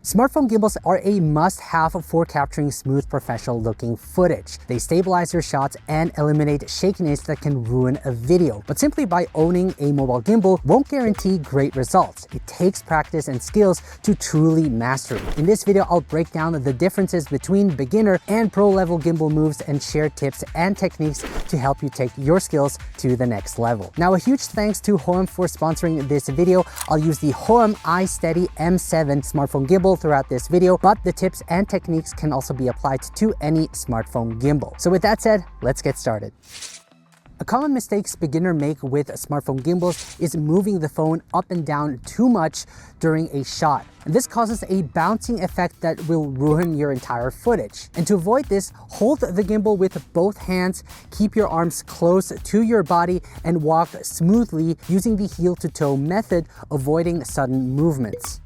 Smartphone gimbals are a must-have for capturing smooth, professional-looking footage. They stabilize your shots and eliminate shakiness that can ruin a video. But simply by owning a mobile gimbal won't guarantee great results. It takes practice and skills to truly master it. In this video, I'll break down the differences between beginner and pro-level gimbal moves and share tips and techniques to help you take your skills to the next level. Now, a huge thanks to Hohem for sponsoring this video. I'll use the Hohem iSteady M7 smartphone gimbal throughout this video, but the tips and techniques can also be applied to any smartphone gimbal. So with that said, let's get started. A common mistake beginners make with smartphone gimbals is moving the phone up and down too much during a shot. And this causes a bouncing effect that will ruin your entire footage. And to avoid this, hold the gimbal with both hands, keep your arms close to your body, and walk smoothly using the heel-to-toe method, avoiding sudden movements.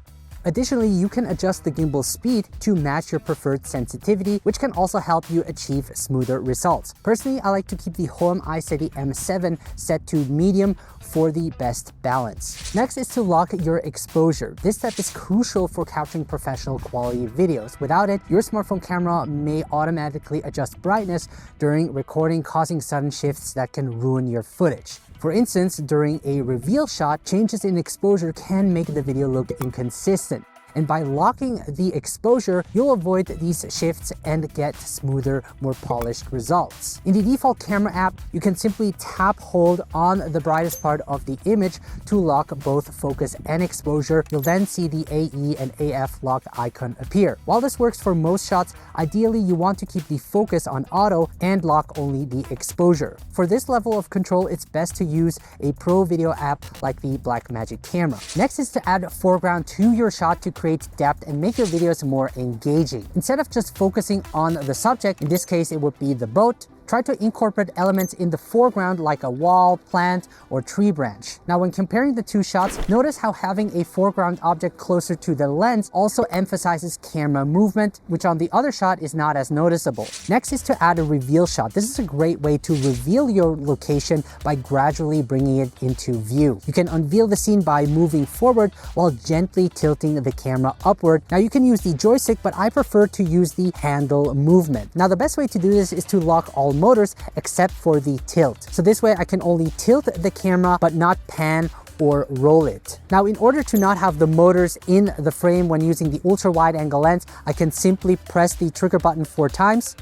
Additionally, you can adjust the gimbal speed to match your preferred sensitivity, which can also help you achieve smoother results. Personally, I like to keep the Hohem iSteady M7 set to medium for the best balance. Next is to lock your exposure. This step is crucial for capturing professional quality videos. Without it, your smartphone camera may automatically adjust brightness during recording, causing sudden shifts that can ruin your footage. For instance, during a reveal shot, changes in exposure can make the video look inconsistent. And by locking the exposure, you'll avoid these shifts and get smoother, more polished results. In the default camera app, you can simply tap hold on the brightest part of the image to lock both focus and exposure. You'll then see the AE and AF lock icon appear. While this works for most shots, ideally you want to keep the focus on auto and lock only the exposure. For this level of control, it's best to use a pro video app like the Blackmagic camera. Next is to add foreground to your shot to create depth and make your videos more engaging. Instead of just focusing on the subject, in this case it would be the boat, try to incorporate elements in the foreground like a wall, plant, or tree branch. Now, when comparing the two shots, notice how having a foreground object closer to the lens also emphasizes camera movement, which on the other shot is not as noticeable. Next is to add a reveal shot. This is a great way to reveal your location by gradually bringing it into view. You can unveil the scene by moving forward while gently tilting the camera upward. Now, you can use the joystick, but I prefer to use the handle movement. Now, the best way to do this is to lock all motors except for the tilt. So this way I can only tilt the camera but not pan or roll it. Now, in order to not have the motors in the frame when using the ultra wide angle lens, I can simply press the trigger button 4 times.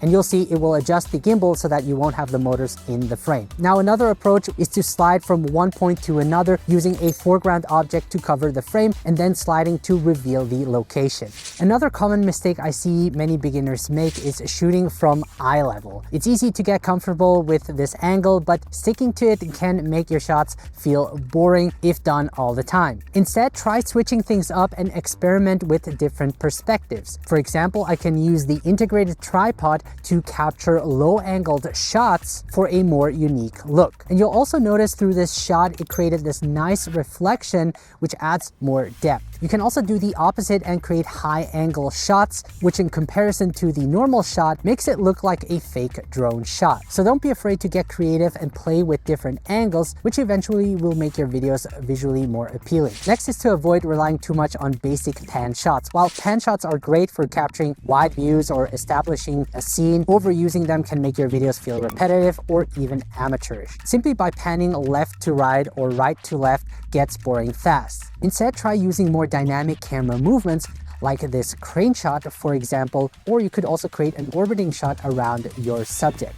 And you'll see it will adjust the gimbal so that you won't have the motors in the frame. Now, another approach is to slide from one point to another using a foreground object to cover the frame and then sliding to reveal the location. Another common mistake I see many beginners make is shooting from eye level. It's easy to get comfortable with this angle, but sticking to it can make your shots feel boring if done all the time. Instead, try switching things up and experiment with different perspectives. For example, I can use the integrated tripod to capture low-angled shots for a more unique look. And you'll also notice through this shot, it created this nice reflection, which adds more depth. You can also do the opposite and create high-angle shots, which in comparison to the normal shot, makes it look like a fake drone shot. So don't be afraid to get creative and play with different angles, which eventually will make your videos visually more appealing. Next is to avoid relying too much on basic pan shots. While pan shots are great for capturing wide views or establishing a scene, overusing them can make your videos feel repetitive or even amateurish. Simply by panning left to right or right to left gets boring fast. Instead, try using more dynamic camera movements like this crane shot, for example, or you could also create an orbiting shot around your subject.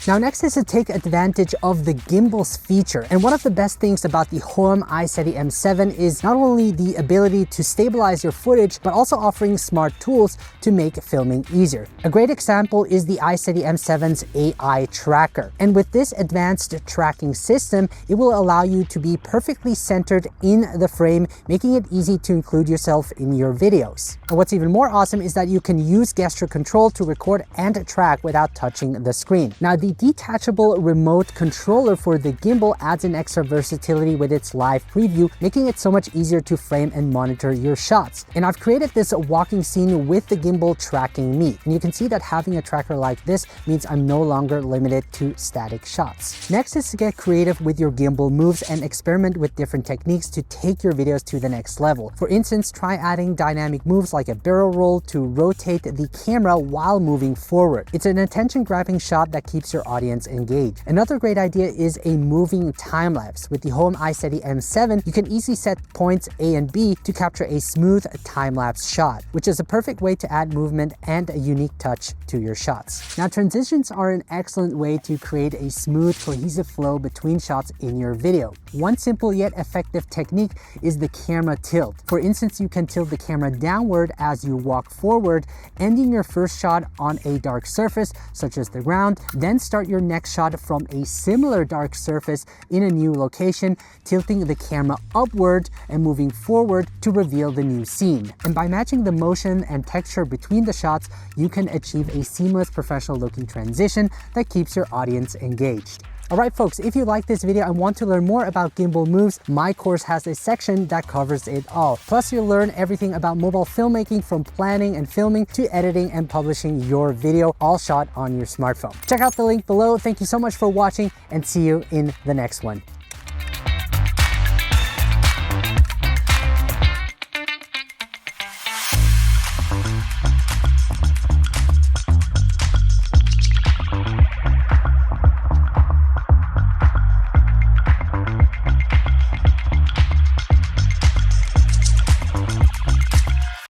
Now, next is to take advantage of the gimbal's feature. And one of the best things about the Hohem iSteady M7 is not only the ability to stabilize your footage, but also offering smart tools to make filming easier. A great example is the iSteady M7's AI tracker. And with this advanced tracking system, it will allow you to be perfectly centered in the frame, making it easy to include yourself in your videos. And what's even more awesome is that you can use gesture control to record and track without touching the screen. Now, the The detachable remote controller for the gimbal adds an extra versatility with its live preview, making it so much easier to frame and monitor your shots. And I've created this walking scene with the gimbal tracking me. And you can see that having a tracker like this means I'm no longer limited to static shots. Next is to get creative with your gimbal moves and experiment with different techniques to take your videos to the next level. For instance, try adding dynamic moves like a barrel roll to rotate the camera while moving forward. It's an attention-grabbing shot that keeps your audience engaged. Another great idea is a moving time-lapse. With the Home iSteady M7, you can easily set points A and B to capture a smooth time-lapse shot, which is a perfect way to add movement and a unique touch to your shots. Now, transitions are an excellent way to create a smooth, cohesive flow between shots in your video. One simple yet effective technique is the camera tilt. For instance, you can tilt the camera downward as you walk forward, ending your first shot on a dark surface, such as the ground, then start your next shot from a similar dark surface in a new location, tilting the camera upward and moving forward to reveal the new scene. And by matching the motion and texture between the shots, you can achieve a seamless professional looking transition that keeps your audience engaged. Alright folks, if you like this video and want to learn more about gimbal moves, my course has a section that covers it all. Plus you'll learn everything about mobile filmmaking, from planning and filming to editing and publishing your video, all shot on your smartphone. Check out the link below. Thank you so much for watching and see you in the next one.